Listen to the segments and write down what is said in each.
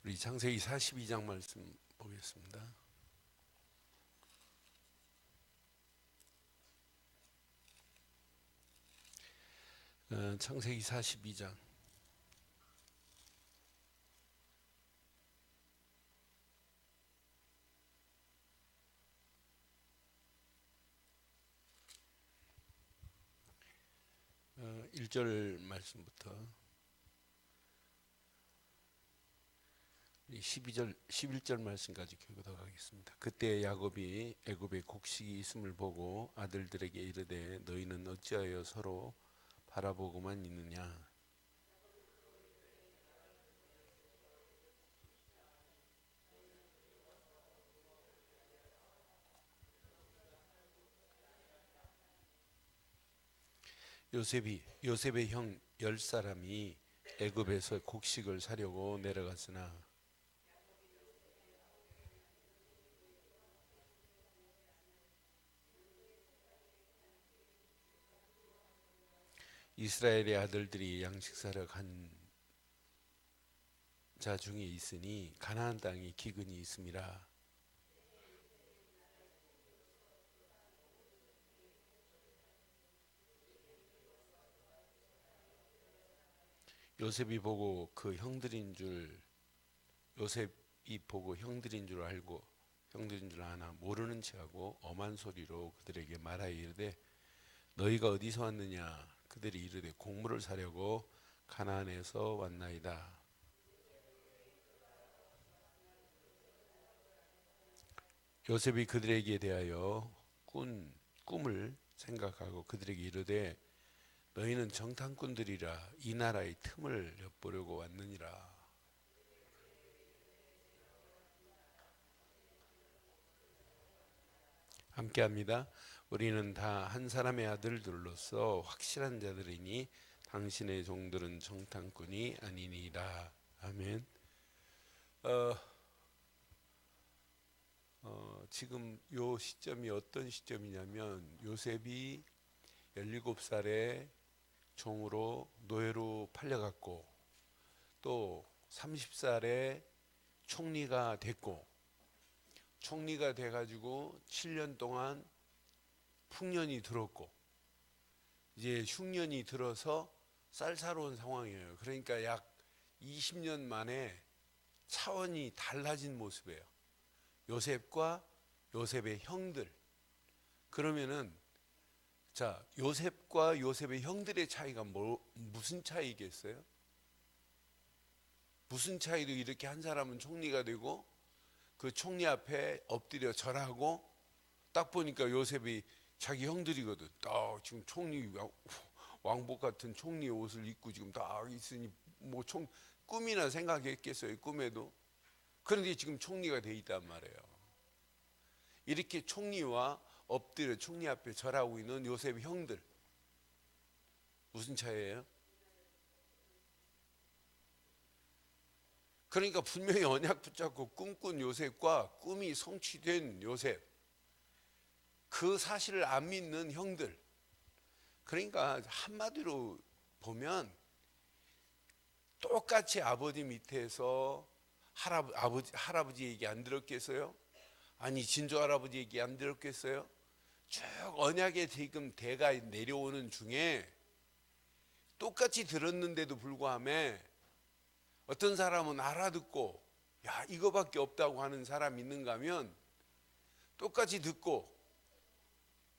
우리 창세기 42장 말씀 보겠습니다. 창세기 42장. 어, 1절 말씀부터 12절 11절 말씀까지 교도록 하겠습니다. 그때 야곱이 애굽에 곡식이 있음을 보고 아들들에게 이르되 너희는 어찌하여 서로 바라보고만 있느냐. 요셉의 형 10사람이 애굽에서 곡식을 사려고 내려갔으나 이스라엘의 아들들이 양식 사러 간 자 중에 있으니 가나안 땅에 기근이 있음이라. 요셉이 보고 형들인 줄 알고 형들인 줄 아나 모르는 체하고 엄한 소리로 그들에게 말하여 이르되 너희가 어디서 왔느냐. 그들이 이르되 곡물을 사려고 가나안에서 왔나이다. 요셉이 그들에게 대하여 꿈을 생각하고 그들에게 이르되 너희는 정탐꾼들이라 이 나라의 틈을 엿보려고 왔느니라. 함께합니다. 우리는 다 한 사람의 아들들로서 확실한 자들이니 당신의 종들은 정탐꾼이 아니니라. 아멘. 지금 요 시점이 어떤 시점이냐면 요셉이 17살에 종으로 노예로 팔려갔고 또 30살에 총리가 됐고 총리가 돼가지고 7년 동안 풍년이 들었고 이제 흉년이 들어서 쌀쌀한 상황이에요. 그러니까 약 20년 만에 차원이 달라진 모습이에요. 요셉과 요셉의 형들. 그러면은 자, 요셉과 요셉의 형들의 차이가 무슨 차이겠어요? 무슨 차이도 이렇게 한 사람은 총리가 되고 그 총리 앞에 엎드려 절하고 딱 보니까 요셉이 자기 형들이거든. 딱 지금 총리 왕복 같은 총리 옷을 입고 지금 딱 있으니 뭐 꿈이나 생각했겠어요. 꿈에도. 그런데 지금 총리가 돼 있단 말이에요. 이렇게 총리와 엎드려 총리 앞에 절하고 있는 요셉의 형들. 무슨 차이예요? 그러니까 분명히 언약 붙잡고 꿈꾼 요셉과 꿈이 성취된 요셉, 그 사실을 안 믿는 형들. 그러니까 한마디로 보면 똑같이 아버지 밑에서 할아버지 얘기 안 들었겠어요? 아니 진조 할아버지 얘기 안 들었겠어요? 쭉 언약의 지금 대가 내려오는 중에 똑같이 들었는데도 불구하고 어떤 사람은 알아듣고 야 이거밖에 없다고 하는 사람 있는가 하면 똑같이 듣고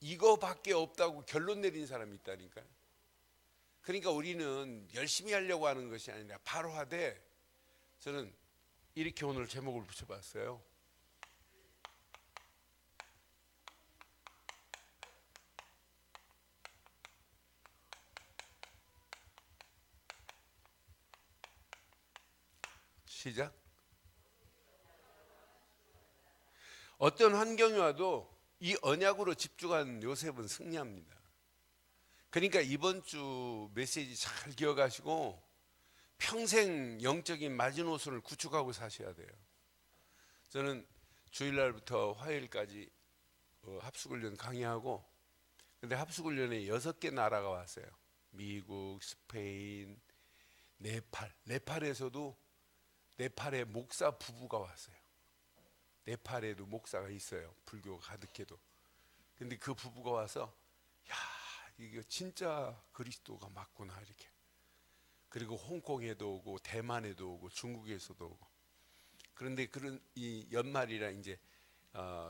이거밖에 없다고 결론 내린 사람이 있다니까요. 그러니까 우리는 열심히 하려고 하는 것이 아니라 바로 하되 저는 이렇게 오늘 제목을 붙여봤어요. 시작. 어떤 환경이 와도 이 언약으로 집중한 요셉은 승리합니다. 그러니까 이번 주 메시지 잘 기억하시고 평생 영적인 마지노선을 구축하고 사셔야 돼요. 저는 주일날부터 화요일까지 합숙훈련 강의하고 근데 합숙훈련에 6개 나라가 왔어요. 미국, 스페인, 네팔에서도 네팔에 목사 부부가 왔어요. 네팔에도 목사가 있어요. 불교가 가득해도. 근데 그 부부가 와서 야, 이거 진짜 그리스도가 맞구나 이렇게. 그리고 홍콩에도 오고 대만에도 오고 중국에서도 오고. 그런데 그런 이 연말이라 이제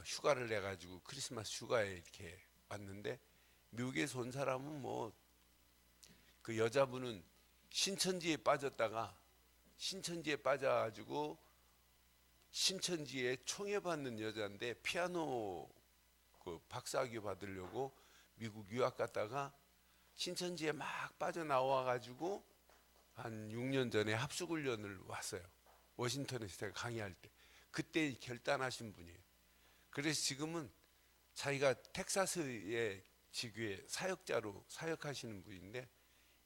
휴가를 내 가지고 크리스마스 휴가에 이렇게 왔는데, 미국에서 온 사람은 뭐 그 여자분은 신천지에 빠졌다가 신천지에 빠져가지고 신천지에 총애받는 여자인데 피아노 그 박사학위 받으려고 미국 유학 갔다가 신천지에 막 빠져나와가지고 한 6년 전에 합숙훈련을 왔어요. 워싱턴에서 제가 강의할 때 그때 결단하신 분이에요. 그래서 지금은 자기가 텍사스의 지교회 사역자로 사역하시는 분인데,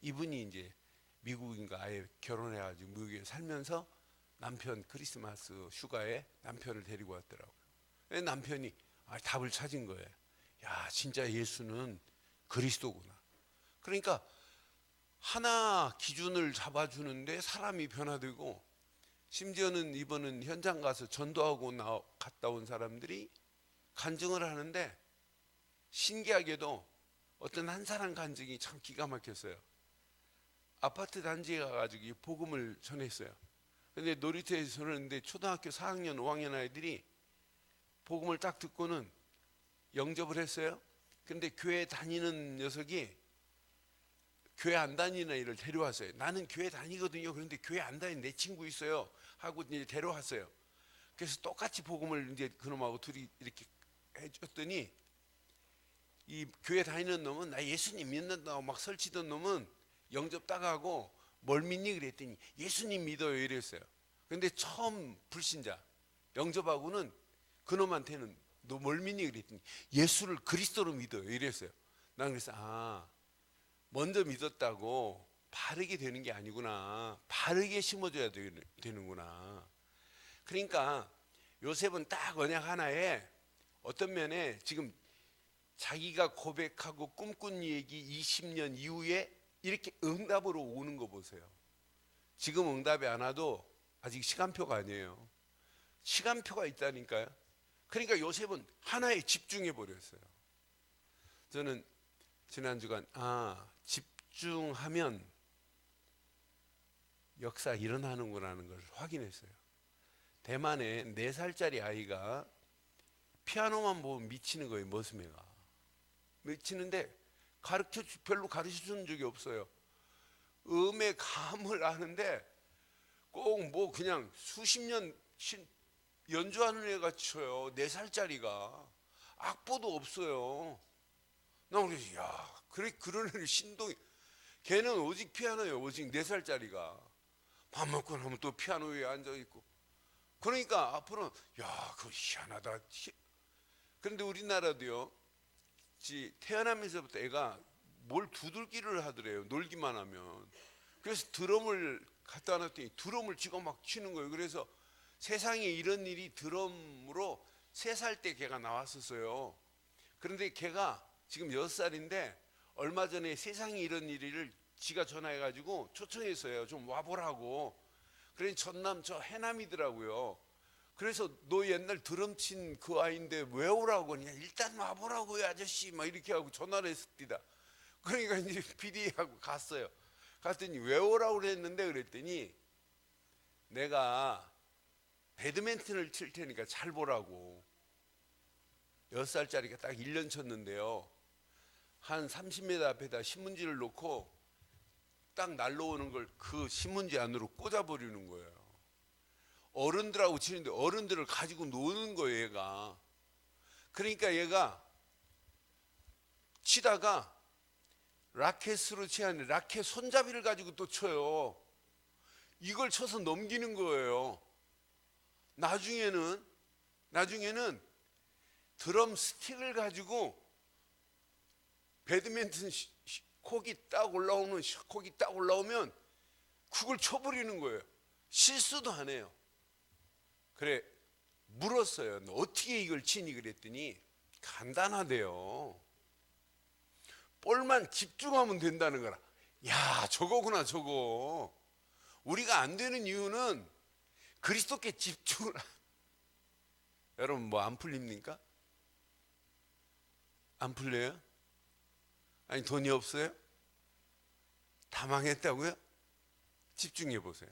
이분이 이제 미국인과 아예 결혼해가지고 미국에 살면서 남편 크리스마스 휴가에 남편을 데리고 왔더라고요. 남편이 답을 찾은 거예요. 야, 진짜 예수는 그리스도구나. 그러니까 하나 기준을 잡아주는데 사람이 변화되고, 심지어는 이번은 현장 가서 전도하고 갔다 온 사람들이 간증을 하는데, 신기하게도 어떤 한 사람 간증이 참 기가 막혔어요. 아파트 단지에 가가지고 복음을 전했어요. 근데 놀이터에서 전했는데 초등학교 4학년 5학년 아이들이 복음을 딱 듣고는 영접을 했어요. 근데 교회 다니는 녀석이 교회 안 다니는 애를 데려왔어요. 나는 교회 다니거든요. 그런데 교회 안 다니는 내 친구 있어요 하고 이제 데려왔어요. 그래서 똑같이 복음을 이제 그놈하고 둘이 이렇게 해줬더니, 이 교회 다니는 놈은 나 예수님 믿는다고 막 설치던 놈은 영접 따가고 뭘 믿니 그랬더니 예수님 믿어요 이랬어요. 근데 처음 불신자 영접하고는 그놈한테는 너 뭘 믿니 그랬더니 예수를 그리스도로 믿어요 이랬어요. 난 그래서 먼저 믿었다고 바르게 되는 게 아니구나, 바르게 심어줘야 되는구나. 그러니까 요셉은 딱 언약 하나에 어떤 면에 지금 자기가 고백하고 꿈꾼 얘기 20년 이후에 이렇게 응답으로 오는 거 보세요. 지금 응답이 안 와도 아직 시간표가 아니에요. 시간표가 있다니까요. 그러니까 요셉은 하나에 집중해 버렸어요. 저는 지난 주간 집중하면 역사 일어나는구나는 걸 확인했어요. 대만에 4살짜리 아이가 피아노만 보면 미치는 거예요. 머스매가 미치는데 별로 가르쳐 준 적이 없어요. 음의 감을 아는데 꼭 뭐 그냥 수십 년 연주하는 애가 쳐요. 4살짜리가 악보도 없어요. 나 그래서 야, 그래 그런 애를 신동이, 걔는 오직 피아노예요. 오직 4살짜리가 밥 먹고 나면 또 피아노 위에 앉아 있고. 그러니까 앞으로는 야, 그거 희한하다. 그런데 우리나라도요, 태어나면서부터 애가 뭘 두들기를 하더래요. 놀기만 하면. 그래서 드럼을 갖다 놨더니 드럼을 지가 막 치는 거예요. 그래서 세상에 이런 일이 드럼으로 3살 때 걔가 나왔었어요. 그런데 걔가 지금 6살인데 얼마 전에 세상에 이런 일을 지가 전화해가지고 초청했어요. 좀 와보라고. 그러니 전남 저 해남이더라고요. 그래서 너 옛날 드럼 친 그 아이인데 왜 오라고 그냥 일단 와보라고요 아저씨 막 이렇게 하고 전화를 했습니다. 그러니까 이제 PD하고 갔어요. 갔더니 왜 오라고 그랬는데 그랬더니 내가 배드민턴을 칠 테니까 잘 보라고. 6살짜리가 딱 1년 쳤는데요, 한 30m 앞에다 신문지를 놓고 딱 날라오는 걸 그 신문지 안으로 꽂아버리는 거예요. 어른들하고 치는데 어른들을 가지고 노는 거예요 얘가. 그러니까 얘가 치다가 라켓으로 치는 라켓 손잡이를 가지고 또 쳐요. 이걸 쳐서 넘기는 거예요. 나중에는 드럼 스틱을 가지고 배드민턴 콕이 딱 올라오면 그걸 쳐버리는 거예요. 실수도 안 해요. 그래 물었어요. 너 어떻게 이걸 치니 그랬더니 간단하대요. 볼만 집중하면 된다는 거라. 야, 저거구나 저거. 우리가 안 되는 이유는 그리스도께 집중을 여러분 뭐 안 풀립니까? 안 풀려요? 아니 돈이 없어요? 다 망했다고요? 집중해 보세요.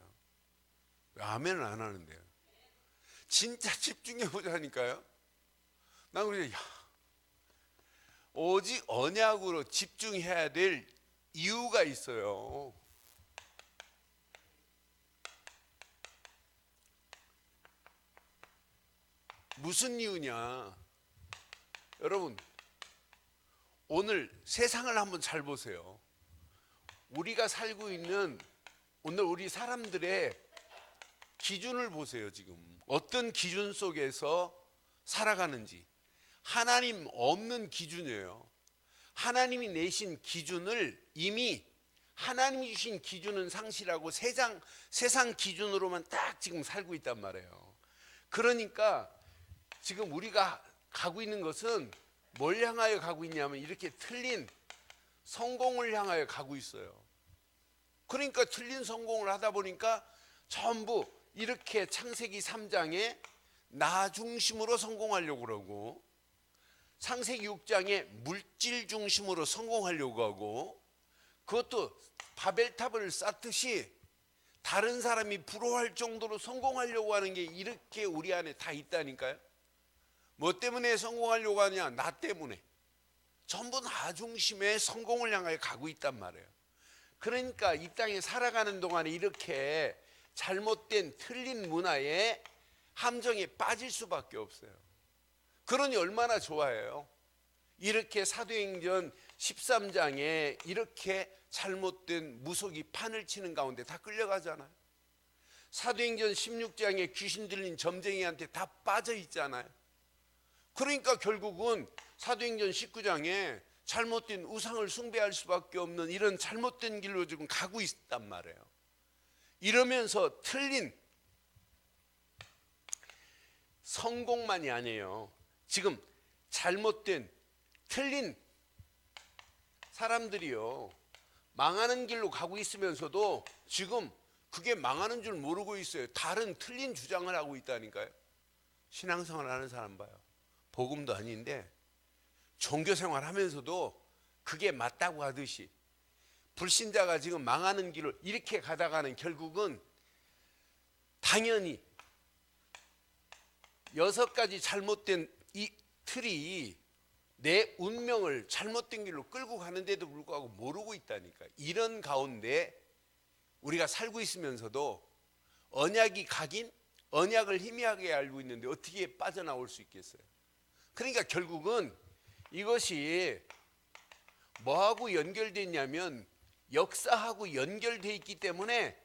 왜 아멘을 안 하는데요? 진짜 집중해 보자니까요. 난 그래, 야, 오직 언약으로 집중해야 될 이유가 있어요. 무슨 이유냐? 여러분, 오늘 세상을 한번 잘 보세요. 우리가 살고 있는 오늘 우리 사람들의 기준을 보세요. 지금 어떤 기준 속에서 살아가는지. 하나님 없는 기준이에요. 하나님이 내신 기준을 이미 하나님이 주신 기준은 상실하고 세상 기준으로만 딱 지금 살고 있단 말이에요. 그러니까 지금 우리가 가고 있는 것은 뭘 향하여 가고 있냐면 이렇게 틀린 성공을 향하여 가고 있어요. 그러니까 틀린 성공을 하다 보니까 전부 이렇게 창세기 3장에 나 중심으로 성공하려고 그러고, 창세기 6장에 물질 중심으로 성공하려고 하고, 그것도 바벨탑을 쌓듯이 다른 사람이 부러워할 정도로 성공하려고 하는 게 이렇게 우리 안에 다 있다니까요. 뭐 때문에 성공하려고 하냐? 나 때문에. 전부 나 중심의 성공을 향하여 가고 있단 말이에요. 그러니까 이 땅에 살아가는 동안에 이렇게 잘못된 틀린 문화에 함정에 빠질 수밖에 없어요. 그러니 얼마나 좋아해요. 이렇게 사도행전 13장에 이렇게 잘못된 무속이 판을 치는 가운데 다 끌려가잖아요. 사도행전 16장에 귀신 들린 점쟁이한테 다 빠져 있잖아요. 그러니까 결국은 사도행전 19장에 잘못된 우상을 숭배할 수밖에 없는 이런 잘못된 길로 지금 가고 있단 말이에요. 이러면서 틀린 성공만이 아니에요. 지금 잘못된 틀린 사람들이요, 망하는 길로 가고 있으면서도 지금 그게 망하는 줄 모르고 있어요. 다른 틀린 주장을 하고 있다니까요. 신앙생활 하는 사람 봐요. 복음도 아닌데 종교생활 하면서도 그게 맞다고 하듯이 불신자가 지금 망하는 길로 이렇게 가다가는 결국은 당연히 6가지 잘못된 이 틀이 내 운명을 잘못된 길로 끌고 가는데도 불구하고 모르고 있다니까. 이런 가운데 우리가 살고 있으면서도 언약이 각인, 언약을 희미하게 알고 있는데 어떻게 빠져나올 수 있겠어요? 그러니까 결국은 이것이 뭐하고 연결됐냐면 역사하고 연결되어 있기 때문에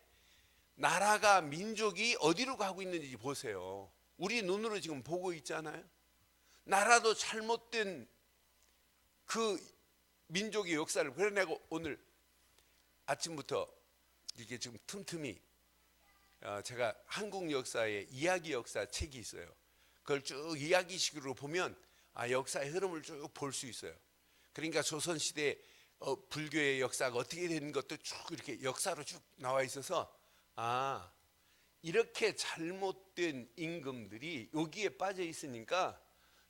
나라가, 민족이 어디로 가고 있는지 보세요. 우리 눈으로 지금 보고 있잖아요. 나라도 잘못된 그 민족의 역사를. 그래 내가 오늘 아침부터 이렇게 지금 틈틈이 제가 한국 역사의 이야기 역사 책이 있어요. 그걸 쭉 이야기식으로 보면 역사의 흐름을 쭉 볼 수 있어요. 그러니까 조선시대 불교의 역사가 어떻게 되는 것도 쭉 이렇게 역사로 쭉 나와 있어서 이렇게 잘못된 임금들이 여기에 빠져 있으니까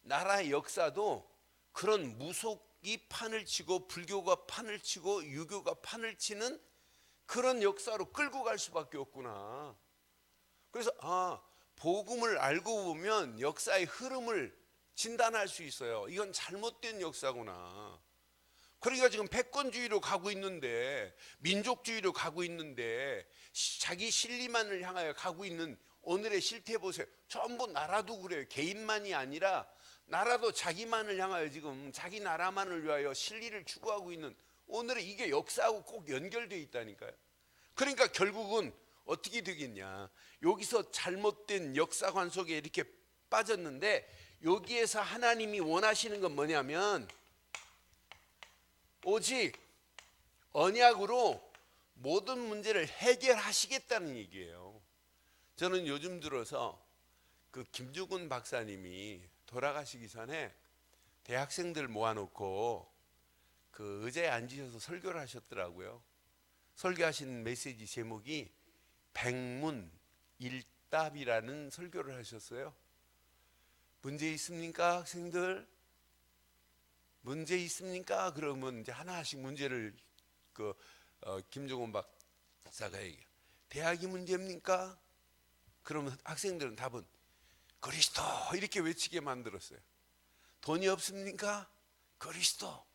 나라의 역사도 그런 무속이 판을 치고 불교가 판을 치고 유교가 판을 치는 그런 역사로 끌고 갈 수밖에 없구나. 그래서 복음을 알고 보면 역사의 흐름을 진단할 수 있어요. 이건 잘못된 역사구나. 그러니까 지금 패권주의로 가고 있는데, 민족주의로 가고 있는데, 자기 실리만을 향하여 가고 있는 오늘의 실태 보세요. 전부 나라도 그래요. 개인만이 아니라 나라도 자기만을 향하여 지금 자기 나라만을 위하여 실리를 추구하고 있는 오늘의 이게 역사하고 꼭 연결되어 있다니까요. 그러니까 결국은 어떻게 되겠냐. 여기서 잘못된 역사관 속에 이렇게 빠졌는데 여기에서 하나님이 원하시는 건 뭐냐면 오직 언약으로 모든 문제를 해결하시겠다는 얘기예요. 저는 요즘 들어서 그 김주근 박사님이 돌아가시기 전에 대학생들 모아놓고 그 의자에 앉으셔서 설교를 하셨더라고요. 설교하신 메시지 제목이 백문일답 답이라는 설교를 하셨어요. 문제 있습니까, 학생들? 문제 있습니까? 그러면 이제 하나씩 문제를 김종훈 박사가 얘기해요. 대학이 문제입니까? 그러면 학생들은 답은 그리스도 이렇게 외치게 만들었어요. 돈이 없습니까? 그리스도.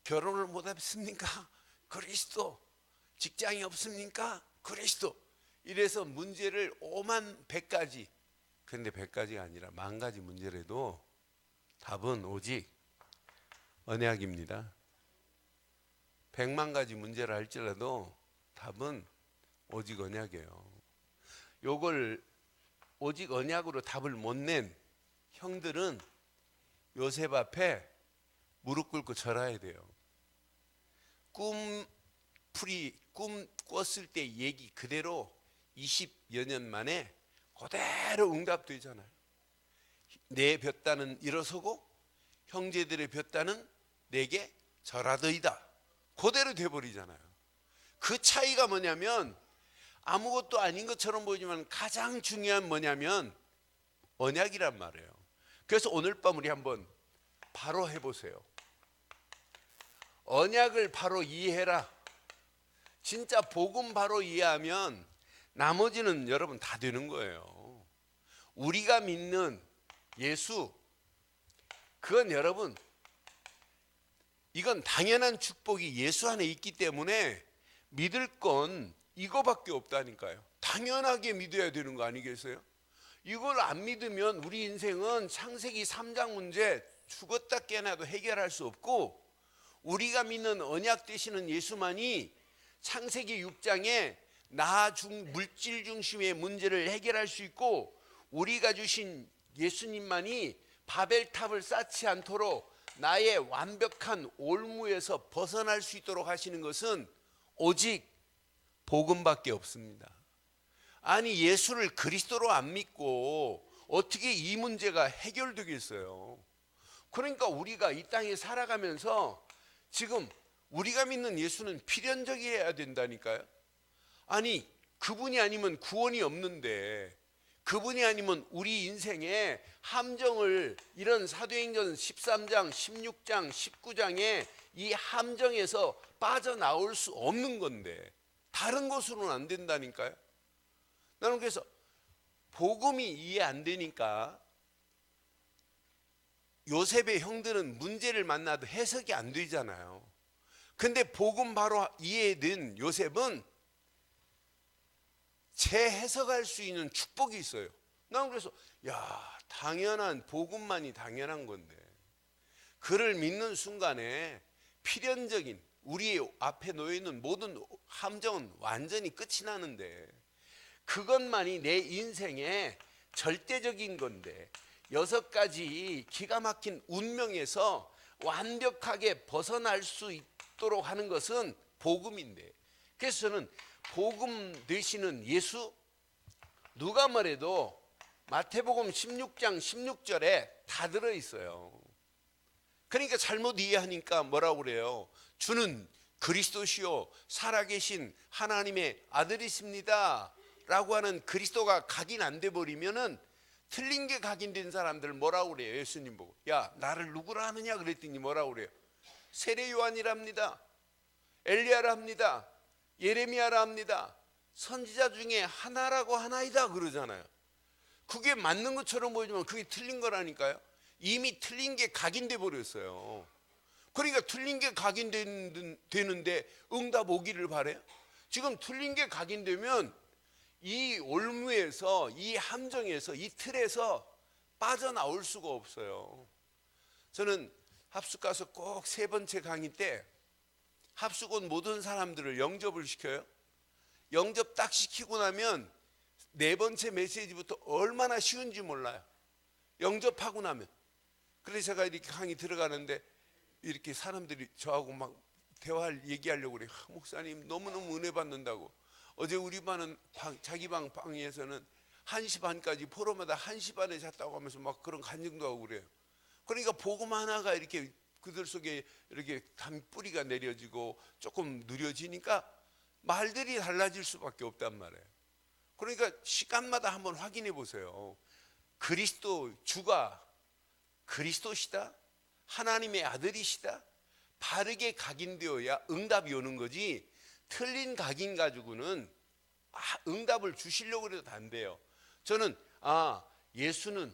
결혼을 못했습니까? 그리스도. 직장이 없습니까? 그리스도. 이래서 문제를 5만 100가지, 근데 100가지가 아니라 10,000가지 문제라도 답은 오직 언약입니다. 100만 가지 문제를 할지라도 답은 오직 언약이에요. 요걸 오직 언약으로 답을 못 낸 형들은 요셉 앞에 무릎 꿇고 절해야 돼요. 꿈 꿨을 때 얘기 그대로 20여 년 만에 그대로 응답되잖아요. 내 볕단은 일어서고 형제들의 볕단은 내게 절하더이다. 그대로 돼버리잖아요. 그 차이가 뭐냐면 아무것도 아닌 것처럼 보이지만 가장 중요한 뭐냐면 언약이란 말이에요. 그래서 오늘 밤 우리 한번 바로 해보세요. 언약을 바로 이해해라. 진짜 복음 바로 이해하면 나머지는 여러분 다 되는 거예요. 우리가 믿는 예수, 그건 여러분 이건 당연한 축복이 예수 안에 있기 때문에 믿을 건 이거밖에 없다니까요. 당연하게 믿어야 되는 거 아니겠어요? 이걸 안 믿으면 우리 인생은 창세기 3장 문제 죽었다 깨어나도 해결할 수 없고, 우리가 믿는 언약 되시는 예수만이 창세기 6장에 물질 중심의 문제를 해결할 수 있고, 우리가 주신 예수님만이 바벨탑을 쌓지 않도록 나의 완벽한 올무에서 벗어날 수 있도록 하시는 것은 오직 복음밖에 없습니다. 아니 예수를 그리스도로 안 믿고 어떻게 이 문제가 해결되겠어요? 그러니까 우리가 이 땅에 살아가면서 지금 우리가 믿는 예수는 필연적이어야 된다니까요. 아니 그분이 아니면 구원이 없는데, 그분이 아니면 우리 인생의 함정을, 이런 사도행전 13장, 16장, 19장의 이 함정에서 빠져나올 수 없는 건데 다른 것으로는 안 된다니까요. 나는 그래서 복음이 이해 안 되니까 요셉의 형들은 문제를 만나도 해석이 안 되잖아요. 근데 복음 바로 이해된 요셉은 재해석할 수 있는 축복이 있어요. 나는 그래서 당연한 복음만이 당연한 건데, 그를 믿는 순간에 필연적인 우리 앞에 놓여있는 모든 함정은 완전히 끝이 나는데, 그것만이 내 인생의 절대적인 건데 6가지 기가 막힌 운명에서 완벽하게 벗어날 수 있도록 하는 것은 복음인데, 그래서 저는 복음 되시는 예수, 누가 뭐래도 마태복음 16장 16절에 다 들어있어요. 그러니까 잘못 이해하니까 뭐라고 그래요? 주는 그리스도시요 살아계신 하나님의 아들이십니다 라고 하는 그리스도가 각인 안 돼 버리면은 틀린 게 각인된 사람들 뭐라고 그래요? 예수님 보고 야 나를 누구라 하느냐 그랬더니 뭐라고 그래요? 세례 요한이랍니다, 엘리야라 합니다, 예레미야라 합니다, 선지자 중에 하나라고 하나이다 그러잖아요. 그게 맞는 것처럼 보이지만 그게 틀린 거라니까요. 이미 틀린 게 각인돼 버렸어요. 그러니까 틀린 게 각인되는데 응답 오기를 바래요. 지금 틀린 게 각인되면 이 올무에서, 이 함정에서, 이 틀에서 빠져나올 수가 없어요. 저는 합숙 가서 꼭 3번째 강의 때 합숙 온 모든 사람들을 영접을 시켜요. 영접 딱 시키고 나면 4번째 메시지부터 얼마나 쉬운지 몰라요. 영접하고 나면. 그래서 제가 이렇게 강의 들어가는데 이렇게 사람들이 저하고 막 얘기하려고 그래요. 목사님 너무너무 은혜 받는다고. 어제 우리 반은 자기 방에서는 1시 반까지 포로마다 1시 반에 잤다고 하면서 막 그런 간증도 하고 그래요. 그러니까 복음 하나가 이렇게 그들 속에 이렇게 뿌리가 내려지고 조금 느려지니까 말들이 달라질 수밖에 없단 말이에요. 그러니까 시간마다 한번 확인해 보세요. 그리스도 주가 그리스도시다, 하나님의 아들이시다, 바르게 각인되어야 응답이 오는 거지, 틀린 각인 가지고는 응답을 주시려고 해도 안 돼요. 저는 예수는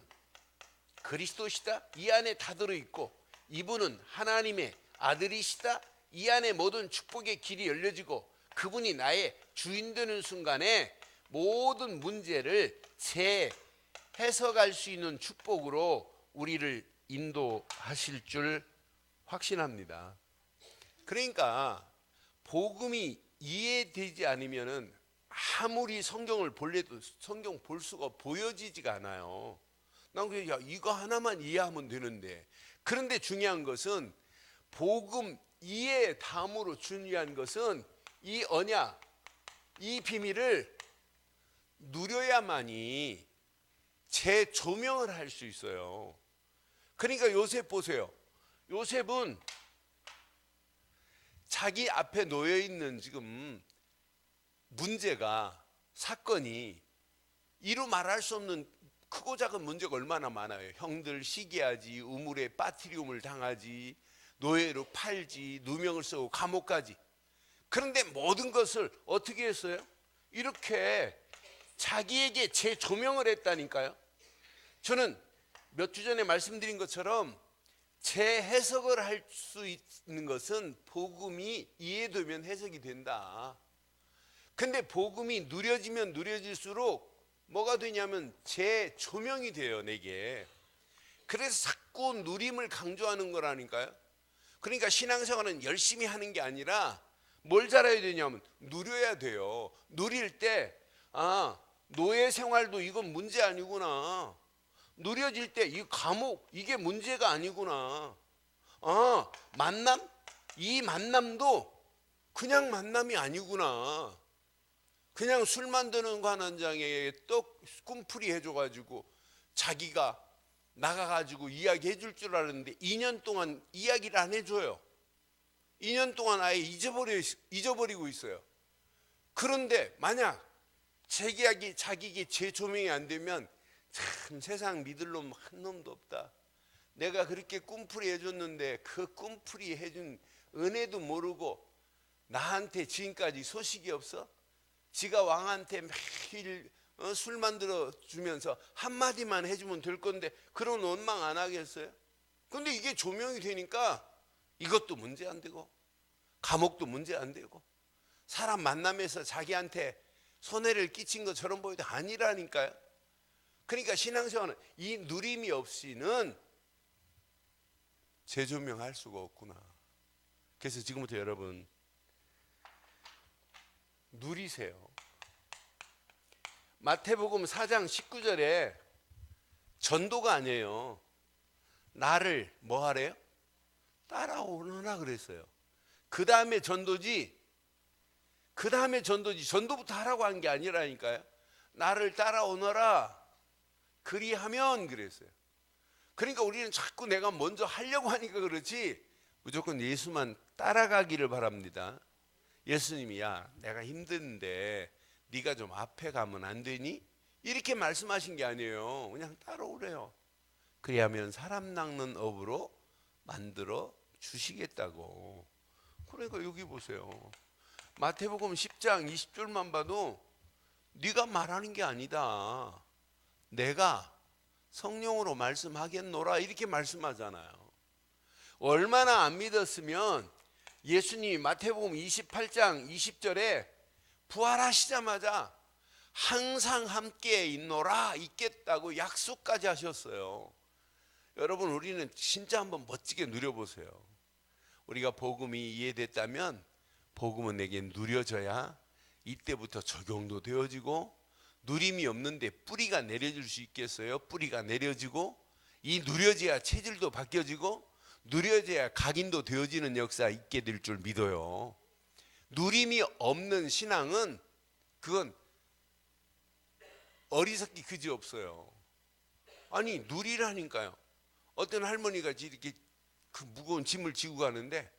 그리스도시다, 이 안에 다 들어있고, 이분은 하나님의 아들이시다, 이 안에 모든 축복의 길이 열려지고, 그분이 나의 주인 되는 순간에 모든 문제를 재해석할 수 있는 축복으로 우리를 인도하실 줄 확신합니다. 그러니까 복음이 이해되지 않으면은 아무리 성경을 볼래도 성경 볼 수가 보여지지가 않아요. 난 그냥 이거 하나만 이해하면 되는데. 그런데 중요한 것은 복음 이해 다음으로 중요한 것은 이 언약, 이 비밀을 누려야만이 재조명을 할 수 있어요. 그러니까 요셉 보세요. 요셉은 자기 앞에 놓여 있는 지금 문제가, 사건이 이루 말할 수 없는 크고 작은 문제가 얼마나 많아요. 형들 시기하지, 우물에 빠트리움을 당하지, 노예로 팔지, 누명을 쓰고 감옥 가지. 그런데 모든 것을 어떻게 했어요? 이렇게 자기에게 재조명을 했다니까요. 저는 몇 주 전에 말씀드린 것처럼 재해석을 할 수 있는 것은 복음이 이해되면 해석이 된다. 근데 복음이 누려지면 누려질수록 뭐가 되냐면 재조명이 돼요, 내게. 그래서 자꾸 누림을 강조하는 거라니까요. 그러니까 신앙생활은 열심히 하는 게 아니라 뭘 잘해야 되냐면 누려야 돼요. 누릴 때 노예 생활도 이건 문제 아니구나. 누려질 때 이 감옥 이게 문제가 아니구나. 만남? 이 만남도 그냥 만남이 아니구나. 그냥 술 만드는 관원장에 떡 꿈풀이 해줘가지고 자기가 나가가지고 이야기해 줄 줄 알았는데 2년 동안 이야기를 안 해줘요. 2년 동안 아예 잊어버리고 있어요. 그런데 만약 자기에게 재조명이 안 되면 참 세상 믿을 놈 한 놈도 없다. 내가 그렇게 꿈풀이 해줬는데 그 꿈풀이 해준 은혜도 모르고 나한테 지금까지 소식이 없어? 지가 왕한테 매일 술 만들어 주면서 한마디만 해주면 될 건데 그런 원망 안 하겠어요? 근데 이게 조명이 되니까 이것도 문제 안 되고 감옥도 문제 안 되고 사람 만나면서 자기한테 손해를 끼친 것처럼 보여도 아니라니까요. 그러니까 신앙생활은 이 누림이 없이는 재조명할 수가 없구나. 그래서 지금부터 여러분 누리세요. 마태복음 4장 19절에 전도가 아니에요. 나를 뭐 하래요? 따라오너라 그랬어요. 그 다음에 전도지. 전도부터 하라고 한 게 아니라니까요. 나를 따라오너라 그리하면 그랬어요. 그러니까 우리는 자꾸 내가 먼저 하려고 하니까 그렇지 무조건 예수만 따라가기를 바랍니다. 예수님이 내가 힘든데 네가 좀 앞에 가면 안 되니? 이렇게 말씀하신 게 아니에요. 그냥 따라오래요. 그리하면 사람 낚는 업으로 만들어 주시겠다고. 그러니까 여기 보세요. 마태복음 10장 20절만 봐도 네가 말하는 게 아니다. 내가 성령으로 말씀하겠노라 이렇게 말씀하잖아요. 얼마나 안 믿었으면 예수님이 마태복음 28장 20절에 부활하시자마자 항상 함께 있겠다고 약속까지 하셨어요. 여러분 우리는 진짜 한번 멋지게 누려보세요. 우리가 복음이 이해됐다면 복음은 내게 누려져야 이때부터 적용도 되어지고 누림이 없는데 뿌리가 내려질 수 있겠어요? 뿌리가 내려지고 이 누려져야 체질도 바뀌어지고 누려져야 각인도 되어지는 역사 있게 될 줄 믿어요. 누림이 없는 신앙은 그건 어리석기 그지없어요. 아니 누리라니까요. 어떤 할머니가 이렇게 그 무거운 짐을 지고 가는데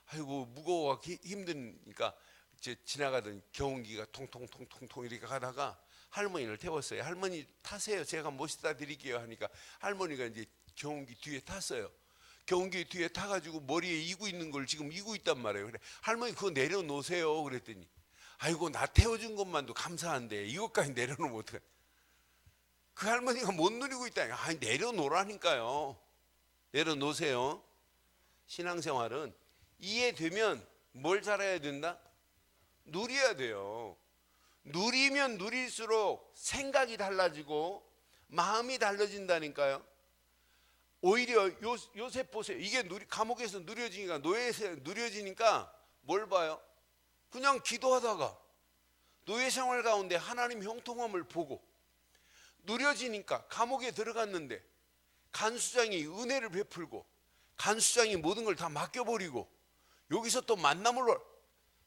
아이고 무거워 힘드니까 이제 지나가던 경운기가 통통통통통 이렇게 가다가 할머니를 태웠어요. 할머니 타세요. 제가 모시다 드릴게요 하니까 할머니가 이제 경운기 뒤에 탔어요. 경운기 뒤에 타가지고 머리에 이고 있는 걸 지금 이고 있단 말이에요. 그래 할머니 그거 내려놓으세요. 그랬더니 아이고 나 태워준 것만도 감사한데 이것까지 내려놓으면 어떡해. 그 할머니가 못 누리고 있다. 아니 내려놓으라니까요. 내려놓으세요. 신앙생활은 이해되면 뭘 잘해야 된다? 누려야 돼요. 누리면 누릴수록 생각이 달라지고 마음이 달라진다니까요. 오히려 요셉 보세요. 이게 감옥에서 누려지니까, 노예에서 누려지니까 뭘 봐요? 그냥 기도하다가 노예 생활 가운데 하나님 형통함을 보고 누려지니까 감옥에 들어갔는데 간수장이 은혜를 베풀고 간수장이 모든 걸 다 맡겨버리고 여기서 또 만남을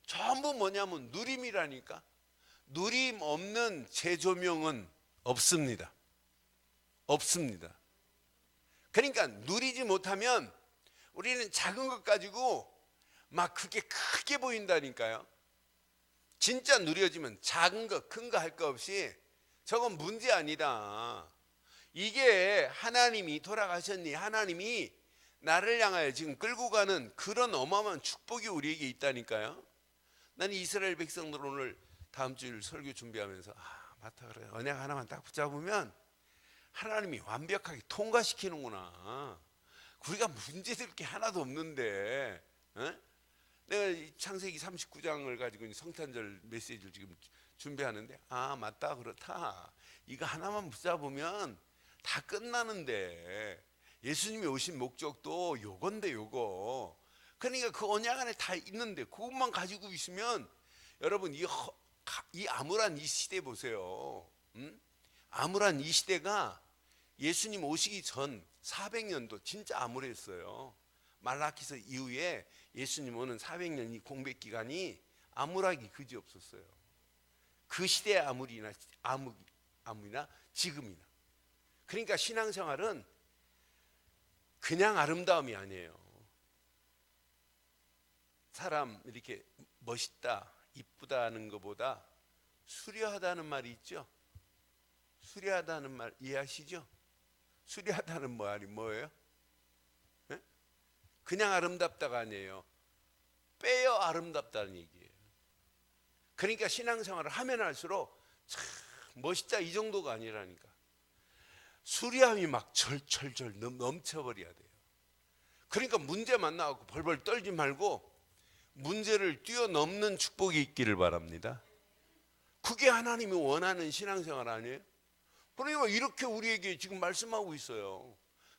전부 뭐냐면 누림이라니까. 누림 없는 재조명은 없습니다. 없습니다. 그러니까 누리지 못하면 우리는 작은 것 가지고 막 그게 크게 보인다니까요. 진짜 누려지면 작은 거 큰 거 할 거 없이 저건 문제 아니다. 이게 하나님이 돌아가셨니? 하나님이 나를 향하여 지금 끌고 가는 그런 어마어마한 축복이 우리에게 있다니까요. 나는 이스라엘 백성들 오늘 다음 주일 설교 준비하면서 맞다 그래. 언약 하나만 딱 붙잡으면 하나님이 완벽하게 통과시키는구나. 우리가 문제될 게 하나도 없는데 내가 창세기 39장을 가지고 성탄절 메시지를 지금 준비하는데 맞다 그렇다. 이거 하나만 붙잡으면 다 끝나는데 예수님이 오신 목적도 요건데 요거. 그러니까 그 언약 안에 다 있는데 그것만 가지고 있으면 여러분 이 암울한 이 시대 보세요. 암울한 이 시대가 예수님 오시기 전 400년도 진짜 암울했어요. 말라기서 이후에 예수님 오는 400년 이 공백 기간이 암울하기 그지없었어요. 그 시대의 암울이나 지금이나. 그러니까 신앙생활은 그냥 아름다움이 아니에요. 사람 이렇게 멋있다, 이쁘다는 것보다 수려하다는 말이 있죠. 수려하다는 말 이해하시죠? 수려하다는 말이 뭐예요? 네? 그냥 아름답다가 아니에요. 빼어 아름답다는 얘기예요. 그러니까 신앙생활을 하면 할수록 참 멋있다 이 정도가 아니라니까. 수려함이 막 절절절 넘쳐버려야 돼요. 그러니까 문제만 나오고 벌벌 떨지 말고 문제를 뛰어넘는 축복이 있기를 바랍니다. 그게 하나님이 원하는 신앙생활 아니에요? 그러니까 이렇게 우리에게 지금 말씀하고 있어요.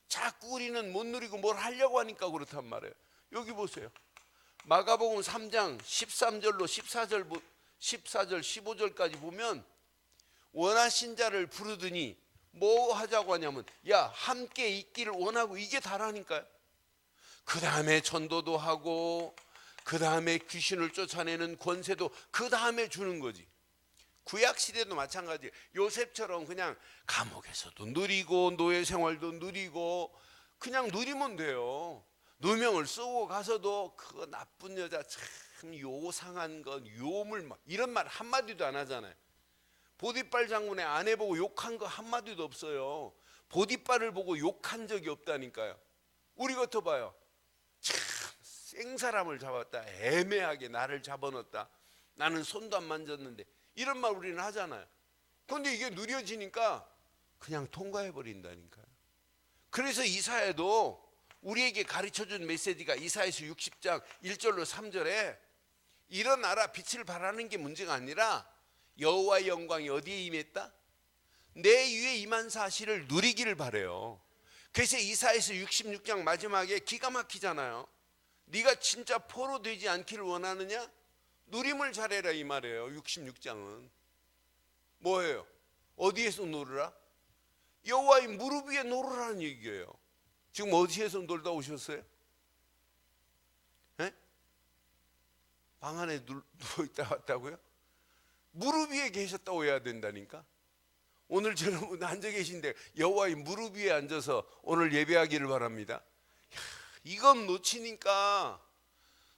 자꾸 우리는 못 누리고 뭘 하려고 하니까 그렇단 말이에요. 여기 보세요. 마가복음 3장 13절로 14절 15절까지 보면 원하신 자를 부르더니 뭐 하자고 하냐면 함께 있기를 원하고 이게 다라니까요. 그 다음에 전도도 하고 그 다음에 귀신을 쫓아내는 권세도 그 다음에 주는 거지. 구약시대도 마찬가지예요. 요셉처럼 그냥 감옥에서도 누리고 노예 생활도 누리고 그냥 누리면 돼요. 누명을 쓰고 가서도 그 나쁜 여자 참 요상한 건 요물 막 이런 말 한마디도 안 하잖아요. 보디발 장군의 아내 보고 욕한 거 한마디도 없어요. 보디발을 보고 욕한 적이 없다니까요. 우리 같아 봐요. 참 생사람을 잡았다. 애매하게 나를 잡아넣었다. 나는 손도 안 만졌는데 이런 말 우리는 하잖아요. 그런데 이게 누려지니까 그냥 통과해버린다니까요. 그래서 이사야도 우리에게 가르쳐준 메시지가 이사야서 60장 1절로 3절에 일어나라 빛을 발하는 게 문제가 아니라 여호와의 영광이 어디에 임했다? 내 위에 임한 사실을 누리기를 바래요. 그래서 이사야서 66장 마지막에 기가 막히잖아요. 네가 진짜 포로 되지 않기를 원하느냐? 누림을 잘해라 이 말이에요. 66장은 뭐예요? 어디에서 놀으라? 여호와의 무릎 위에 놀으라는 얘기예요. 지금 어디에서 놀다 오셨어요? 네? 방 안에 누워있다 왔다고요? 무릎 위에 계셨다고 해야 된다니까. 오늘 저는 앉아 계신데 여호와의 무릎 위에 앉아서 오늘 예배하기를 바랍니다. 이건 놓치니까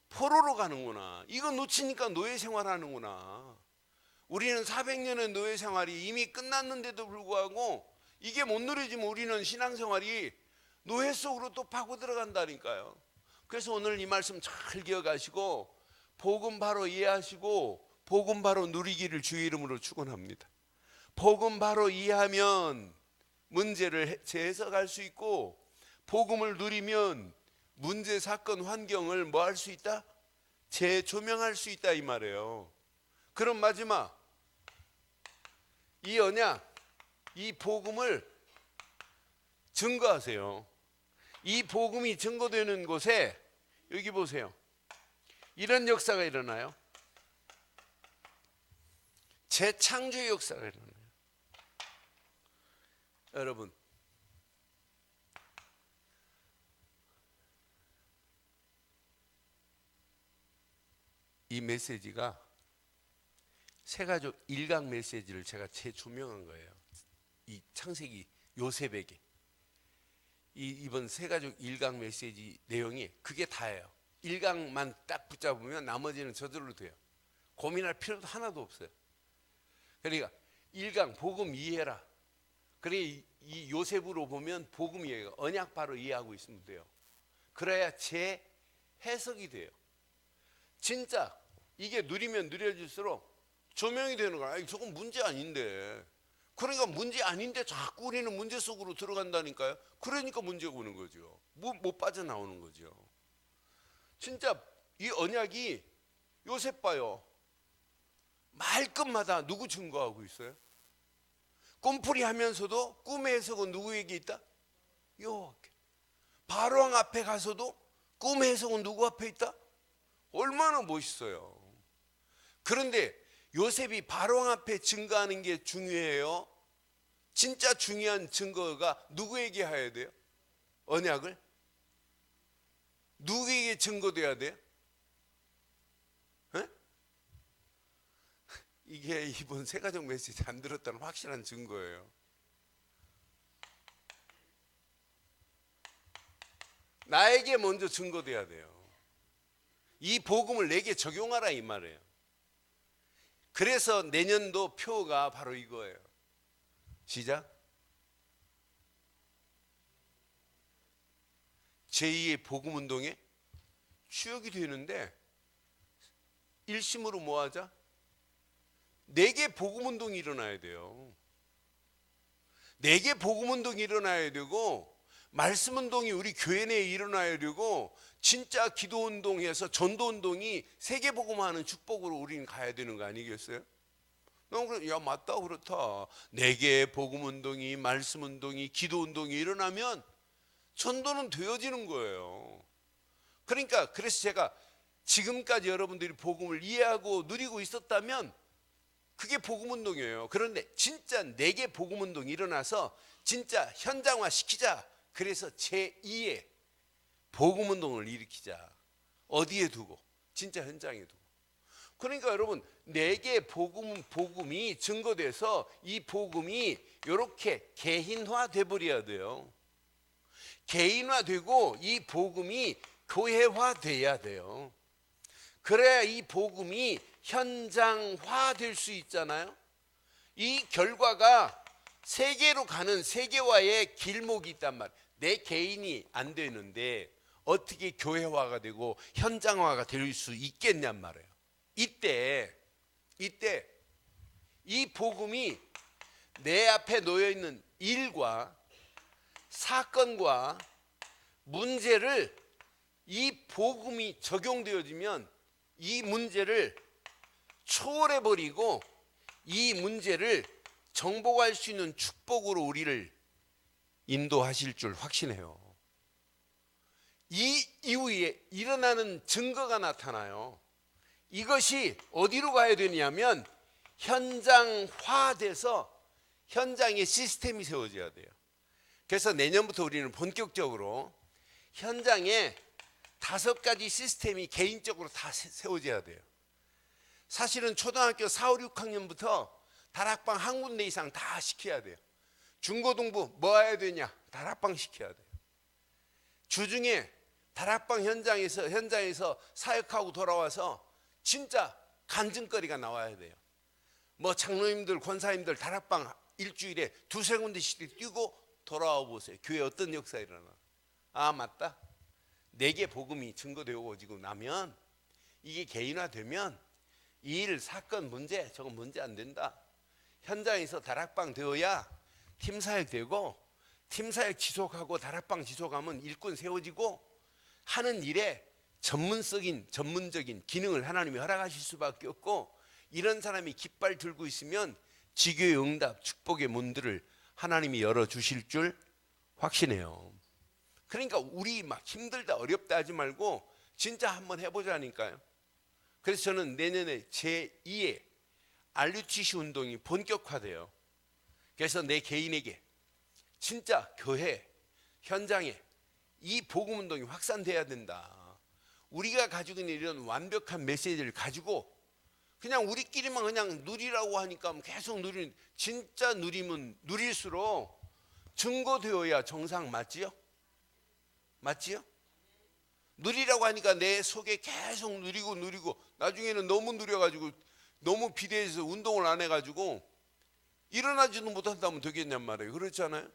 포로로 가는구나. 이건 놓치니까 노예 생활하는구나. 우리는 400년의 노예 생활이 이미 끝났는데도 불구하고 이게 못 누려지면 우리는 신앙생활이 노예 속으로 또 파고 들어간다니까요. 그래서 오늘 이 말씀 잘 기억하시고 복음 바로 이해하시고 복음 바로 누리기를 주의 이름으로 축원합니다. 복음 바로 이해하면 문제를 재해석할 수 있고 복음을 누리면 문제, 사건, 환경을 뭐 할 수 있다? 재조명할 수 있다 이 말이에요. 그럼 마지막 이 언약, 이 복음을 증거하세요. 이 복음이 증거되는 곳에 여기 보세요. 이런 역사가 일어나요. 재창조의 역사가 일어나요. 여러분, 이 메시지가 새가족 일강 메시지를 제가 재조명한 거예요. 이 창세기 요셉에게 이번 새가족 일강 메시지 내용이 그게 다예요. 일강만 딱 붙잡으면 나머지는 저절로 돼요. 고민할 필요도 하나도 없어요. 그러니까 일강 복음 이해해라. 그래 이 요셉으로 보면 복음 이해가 언약 바로 이해하고 있으면 돼요. 그래야 제 해석이 돼요. 진짜 이게 누리면 누려질수록 조명이 되는 거야. 아니, 저건 문제 아닌데. 그러니까 문제 아닌데 자꾸 우리는 문제 속으로 들어간다니까요. 그러니까 문제가 오는 거죠. 못 빠져나오는 거죠. 진짜 이 언약이 요셉 봐요. 말끝마다 누구 증거하고 있어요? 꿈풀이 하면서도 꿈의 해석은 누구에게 있다? 여호와께. 바로왕 앞에 가서도 꿈의 해석은 누구 앞에 있다? 얼마나 멋있어요. 그런데 요셉이 바로왕 앞에 증거하는 게 중요해요. 진짜 중요한 증거가 누구에게 해야 돼요? 언약을? 누구에게 증거돼야 돼요? 에? 이게 이번 새가족 메시지 안 들었다는 확실한 증거예요. 나에게 먼저 증거돼야 돼요. 이 복음을 내게 적용하라 이 말이에요. 그래서 내년도 표가 바로 이거예요. 시작. 제2의 복음운동의 추억이 되는데 일심으로 뭐 하자? 4개 복음운동이 일어나야 돼요. 4개 복음운동이 일어나야 되고 말씀운동이 우리 교회 내에 일어나야 되고 진짜 기도운동에서 전도운동이 세계복음화하는 축복으로 우리는 가야 되는 거 아니겠어요? 야 맞다 그렇다. 4개의 복음운동이 말씀운동이 기도운동이 일어나면 전도는 되어지는 거예요. 그러니까 그래서 제가 지금까지 여러분들이 복음을 이해하고 누리고 있었다면 그게 복음운동이에요. 그런데 진짜 4개 복음운동이 일어나서 진짜 현장화 시키자. 그래서 제2의 복음운동을 일으키자. 어디에 두고? 진짜 현장에 두고. 그러니까 여러분 4개의 복음이 증거돼서 이 복음이 이렇게 개인화돼 버려야 돼요. 개인화되고 이 복음이 교회화돼야 돼요. 그래야 이 복음이 현장화될 수 있잖아요. 이 결과가 세계로 가는 세계화의 길목이 있단 말이에요. 내 개인이 안 되는데 어떻게 교회화가 되고 현장화가 될 수 있겠냔 말이에요. 이때 이 복음이 내 앞에 놓여 있는 일과 사건과 문제를 이 복음이 적용되어지면 이 문제를 초월해 버리고 이 문제를 정복할 수 있는 축복으로 우리를 인도하실 줄 확신해요. 이 이후에 일어나는 증거가 나타나요. 이것이 어디로 가야 되냐면 현장화돼서 현장에 시스템이 세워져야 돼요. 그래서 내년부터 우리는 본격적으로 현장에 5가지 시스템이 개인적으로 다 세워져야 돼요. 사실은 초등학교 4, 5, 6학년부터 다락방 한 군데 이상 다 시켜야 돼요. 중고등부 뭐 해야 되냐? 다락방 시켜야 돼요. 주중에 다락방 현장에서 사역하고 돌아와서 진짜 간증거리가 나와야 돼요. 뭐 장로님들 권사님들 다락방 일주일에 두세 군데씩 뛰고 돌아와 보세요. 교회 어떤 역사 일어나. 아 맞다, 내게 복음이 증거되어지고 나면 이게 개인화되면 이 일 사건 문제 저건 문제 안 된다. 현장에서 다락방 되어야 팀사역 되고, 팀사역 지속하고 다락방 지속하면 일꾼 세워지고, 하는 일에 전문적인 기능을 하나님이 허락하실 수밖에 없고, 이런 사람이 깃발 들고 있으면 지교의 응답 축복의 문들을 하나님이 열어주실 줄 확신해요. 그러니까 우리 막 힘들다 어렵다 하지 말고 진짜 한번 해보자니까요. 그래서 저는 내년에 제2의 RUTC 운동이 본격화돼요. 그래서 내 개인에게 진짜 교회 현장에 이 복음 운동이 확산돼야 된다. 우리가 가지고 있는 이런 완벽한 메시지를 가지고 그냥 우리끼리만 그냥 누리라고 하니까 계속 누리는, 진짜 누리면 누릴수록 증거되어야 정상 맞지요? 맞지요? 누리라고 하니까 내 속에 계속 누리고 나중에는 너무 누려가지고 너무 비대해서 운동을 안 해가지고 일어나지도 못한다면 되겠냔 말이에요. 그렇잖아요.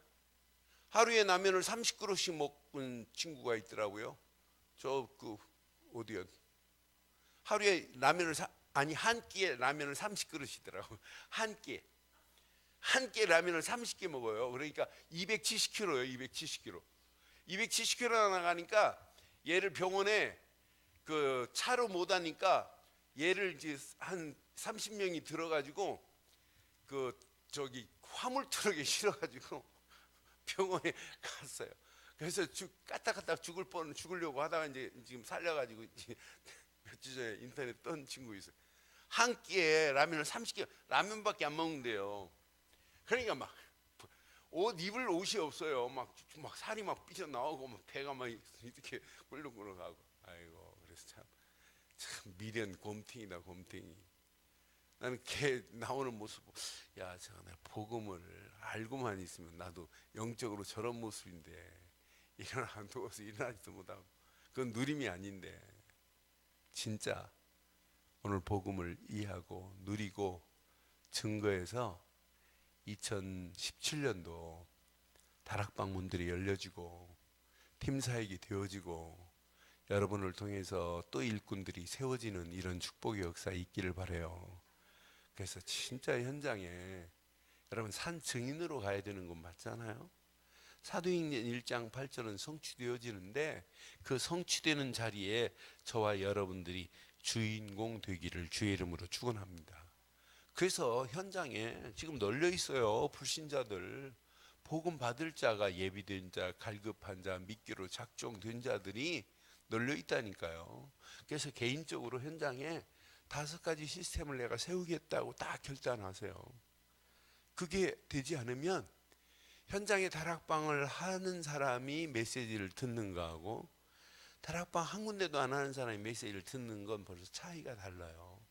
하루에 라면을 30그릇씩 먹은 친구가 있더라고요. 저 어디야? 하루에 라면을 한 끼에 라면을 30그릇이더라고요. 한 끼에 라면을 30개 먹어요. 그러니까 270kg예요. 270kg 나가니까 얘를 병원에 그 차로 못 하니까 얘를 이제 한 30명이 들어가지고 그 저기 화물 트럭에 실어가지고 병원에 갔어요. 그래서 까딱까딱 죽으려고 하다가 이제 지금 살려가지고 며칠 전에 인터넷 뜬 친구 있어요. 한 끼에 라면을 30개, 라면밖에 안 먹는데요. 그러니까 막 옷 입을 옷이 없어요. 막 살이 막 삐져 나오고 막 배가 막 이렇게 꿀렁꿀렁하고. 아이고, 그래서 참 미련 곰탱이다, 곰탱이. 나는 걔 나오는 모습, 야, 내가 복음을 알고만 있으면 나도 영적으로 저런 모습인데 일어나 누워서 일어나지도 못하고, 그건 누림이 아닌데. 진짜 오늘 복음을 이해하고 누리고 증거해서 2017년도 다락방 문들이 열려지고 팀사역이 되어지고 여러분을 통해서 또 일꾼들이 세워지는 이런 축복의 역사 있기를 바라요. 그래서 진짜 현장에 여러분 산 증인으로 가야 되는 건 맞잖아요. 사도행전 1장 8절은 성취되어지는데 그 성취되는 자리에 저와 여러분들이 주인공 되기를 주의 이름으로 축원합니다. 그래서 현장에 지금 널려 있어요. 불신자들, 복음 받을 자가 예비된 자, 갈급한 자, 믿기로 작정된 자들이 널려 있다니까요. 그래서 개인적으로 현장에 5가지 시스템을 내가 세우겠다고 딱 결단하세요. 그게 되지 않으면 현장에 다락방을 하는 사람이 메시지를 듣는 거하고 다락방 한 군데도 안 하는 사람이 메시지를 듣는 건 벌써 차이가 달라요.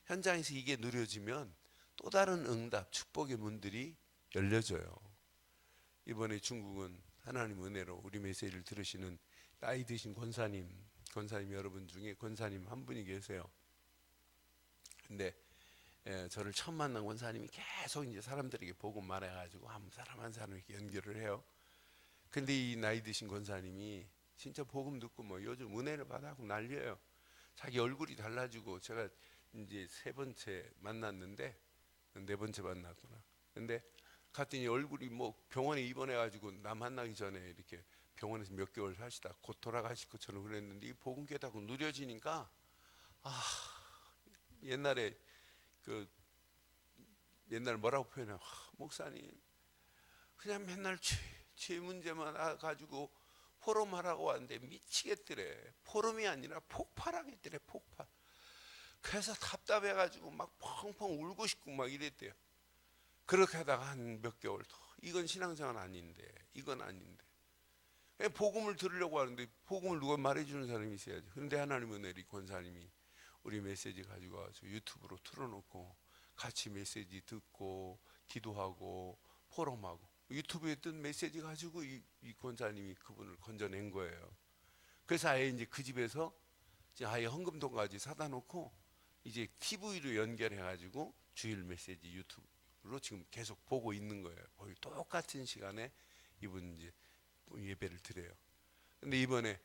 현장에서 이게 누려지면 또 다른 응답, 축복의 문들이 열려져요. 이번에 중국은 하나님 은혜로 우리 메시지를 들으시는 나이 드신 권사님 여러분 중에 권사님 한 분이 계세요. 근데 저를 처음 만난 권사님이 계속 이제 사람들에게 보고 말해가지고 한 사람 이렇게 연결을 해요. 근데 이 나이 드신 권사님이 진짜 복음 듣고 뭐 요즘 은혜를 받아고 난리예요. 자기 얼굴이 달라지고, 제가 이제 3번째 만났는데 4번째 만났구나. 근데 갔더니 얼굴이 뭐 병원에 입원해가지고 나 만나기 전에 이렇게 병원에서 몇 개월 사시다 곧 돌아가실 것처럼 그랬는데 이 복음 깨닫고 누려지니까 옛날에 옛날 뭐라고 표현해? 목사님 그냥 맨날 죄 문제만 가지고 포럼하라고 왔는데 미치겠더래. 포럼이 아니라 폭발하겠더래. 폭발. 그래서 답답해가지고 막 펑펑 울고 싶고 막 이랬대요. 그렇게 하다가 한 몇 개월 더, 이건 신앙생활 아닌데, 이건 아닌데, 복음을 들으려고 하는데 복음을 누가 말해주는 사람이 있어야지. 그런데 하나님 은혜리 권사님이 우리 메시지 가지고 와서 유튜브로 틀어놓고 같이 메시지 듣고 기도하고 포럼하고, 유튜브에 뜬 메시지 가지고 이 권사님이 그분을 건져낸 거예요. 그래서 아예 이제 그 집에서 아예 헌금통까지 사다 놓고 이제 TV로 연결해가지고 주일 메시지 유튜브로 지금 계속 보고 있는 거예요. 거의 똑같은 시간에 이분 이제 예배를 드려요. 근데 이번에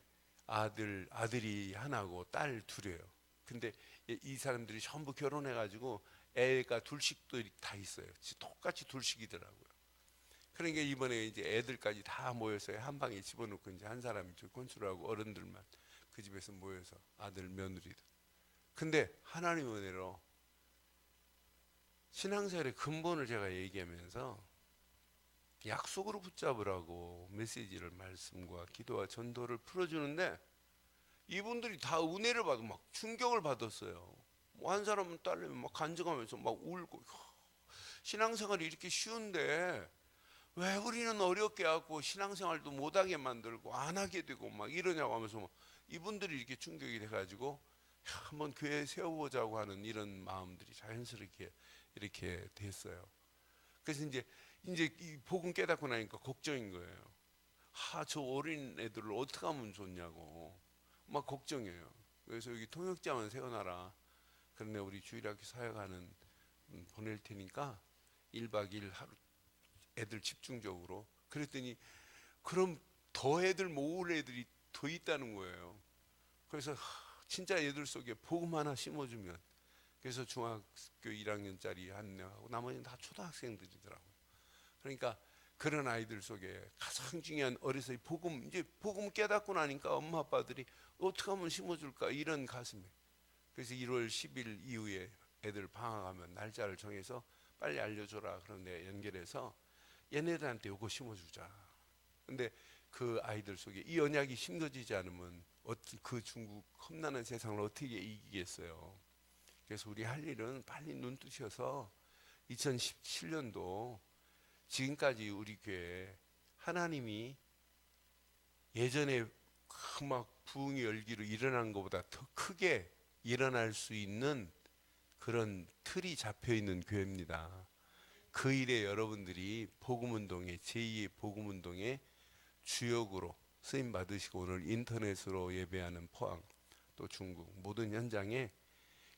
아들이 하나고 딸 둘이에요. 근데 이 사람들이 전부 결혼해가지고 애가 둘씩도 다 있어요. 똑같이 둘씩이더라고요. 그러니까 이번에 이제 애들까지 다 모여서 한 방에 집어넣고 이제 한 사람이 건수하고 어른들만 그 집에서 모여서 아들 며느리들. 근데 하나님 은혜로 신앙생활의 근본을 제가 얘기하면서 약속으로 붙잡으라고 메시지를 말씀과 기도와 전도를 풀어주는데 이분들이 다 은혜를 받고 막 충격을 받았어요. 뭐 한 사람은 딸내미 막 간증하면서 막 울고 신앙생활이 이렇게 쉬운데 왜 우리는 어렵게 하고 신앙생활도 못하게 만들고 안 하게 되고 막 이러냐고 하면서 막 이분들이 이렇게 충격이 돼가지고 한번 교회 세워보자고 하는 이런 마음들이 자연스럽게 이렇게 됐어요. 그래서 이제 이 복음 깨닫고 나니까 걱정인 거예요. 저 어린 애들을 어떻게 하면 좋냐고 막 걱정이에요. 그래서 여기 통역자만 세워놔라. 그런데 우리 주일학교 사역하는 보낼 테니까 1박 2일 하루 애들 집중적으로. 그랬더니 그럼 더 애들 모을 애들이 더 있다는 거예요. 그래서 진짜 애들 속에 복음 하나 심어주면, 그래서 중학교 1학년짜리 한 명하고 나머지는 다 초등학생들이더라고요. 그러니까 그런 아이들 속에 가장 중요한 어려서 이제 복음 깨닫고 나니까 엄마 아빠들이 어떻게 하면 심어줄까 이런 가슴에. 그래서 1월 10일 이후에 애들 방학하면 날짜를 정해서 빨리 알려줘라. 그런데 연결해서 얘네들한테 요거 심어주자. 근데 그 아이들 속에 이 언약이 심겨지지 않으면 그 중국 험난한 세상을 어떻게 이기겠어요. 그래서 우리 할 일은 빨리 눈 뜨셔서 2017년도 지금까지 우리 교회 하나님이 예전에 막 부흥이 열기로 일어난 것보다 더 크게 일어날 수 있는 그런 틀이 잡혀 있는 교회입니다. 그 일에 여러분들이 복음운동의 제2의 복음운동의 주역으로 쓰임 받으시고 오늘 인터넷으로 예배하는 포항 또 중국 모든 현장에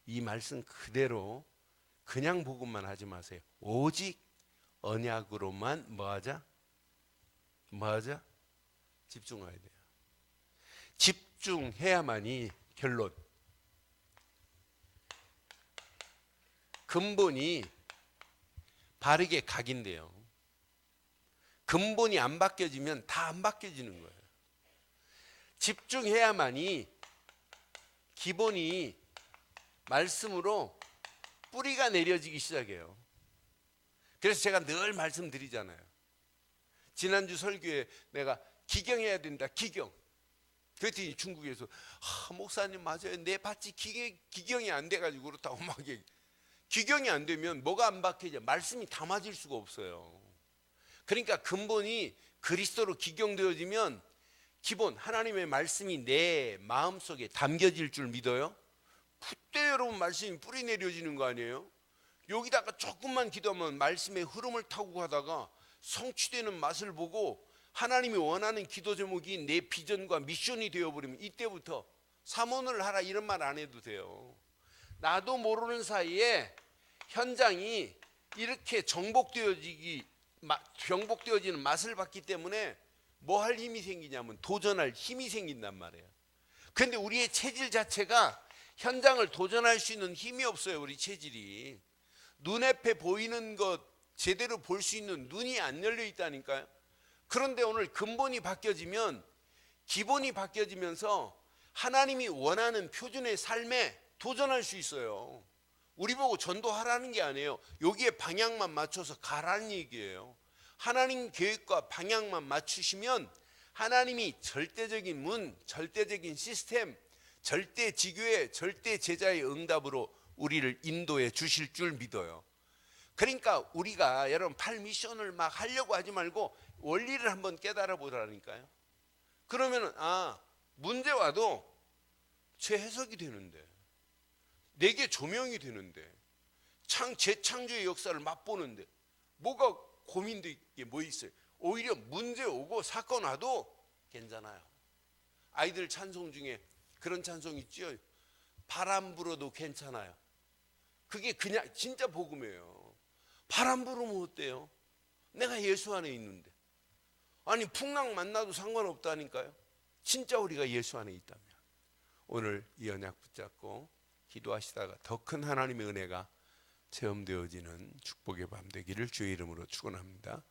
이 말씀 그대로 그냥 복음만 하지 마세요. 오직 언약으로만 뭐하자? 집중해야 돼요. 집중해야만이 결론. 근본이 바르게 각인돼요. 근본이 안 바뀌어지면 다 안 바뀌어지는 거예요. 집중해야만이 기본이 말씀으로 뿌리가 내려지기 시작해요. 그래서 제가 늘 말씀드리잖아요. 지난주 설교에 내가 기경해야 된다. 기경. 그랬더니 중국에서 목사님 맞아요. 내 밭이 기경이 안 돼가지고 그렇다고 막 기경이 안 되면 뭐가 안 바뀌어져? 말씀이 다 맞을 수가 없어요. 그러니까 근본이 그리스도로 기경되어지면 기본 하나님의 말씀이 내 마음속에 담겨질 줄 믿어요? 그때 여러분 말씀이 뿌리 내려지는 거 아니에요? 여기다가 조금만 기도하면 말씀의 흐름을 타고 가다가 성취되는 맛을 보고 하나님이 원하는 기도 제목이 내 비전과 미션이 되어버리면 이때부터 사모를 하라 이런 말 안 해도 돼요. 나도 모르는 사이에 현장이 이렇게 정복되어지는 맛을 봤기 때문에 뭐 할 힘이 생기냐면 도전할 힘이 생긴단 말이에요. 그런데 우리의 체질 자체가 현장을 도전할 수 있는 힘이 없어요. 우리 체질이 눈앞에 보이는 것 제대로 볼 수 있는 눈이 안 열려 있다니까요. 그런데 오늘 근본이 바뀌어지면 기본이 바뀌어지면서 하나님이 원하는 표준의 삶에 도전할 수 있어요. 우리 보고 전도하라는 게 아니에요. 여기에 방향만 맞춰서 가라는 얘기예요. 하나님 계획과 방향만 맞추시면 하나님이 절대적인 문, 절대적인 시스템, 절대 지교회, 절대 제자의 응답으로 우리를 인도해 주실 줄 믿어요. 그러니까 우리가 여러분 팔미션을 막 하려고 하지 말고 원리를 한번 깨달아 보라니까요. 그러면은 문제 와도 재해석이 되는데, 내게 조명이 되는데, 재창조의 역사를 맛보는데 뭐가 고민될 게 뭐 있어요? 오히려 문제 오고 사건 와도 괜찮아요. 아이들 찬송 중에 그런 찬송 있죠. 바람 불어도 괜찮아요. 그게 그냥 진짜 복음이에요. 바람 불으면 어때요? 내가 예수 안에 있는데. 아니 풍랑 만나도 상관없다니까요. 진짜 우리가 예수 안에 있다면. 오늘 이 언약 붙잡고 기도하시다가 더 큰 하나님의 은혜가 체험되어지는 축복의 밤 되기를 주의 이름으로 축원합니다.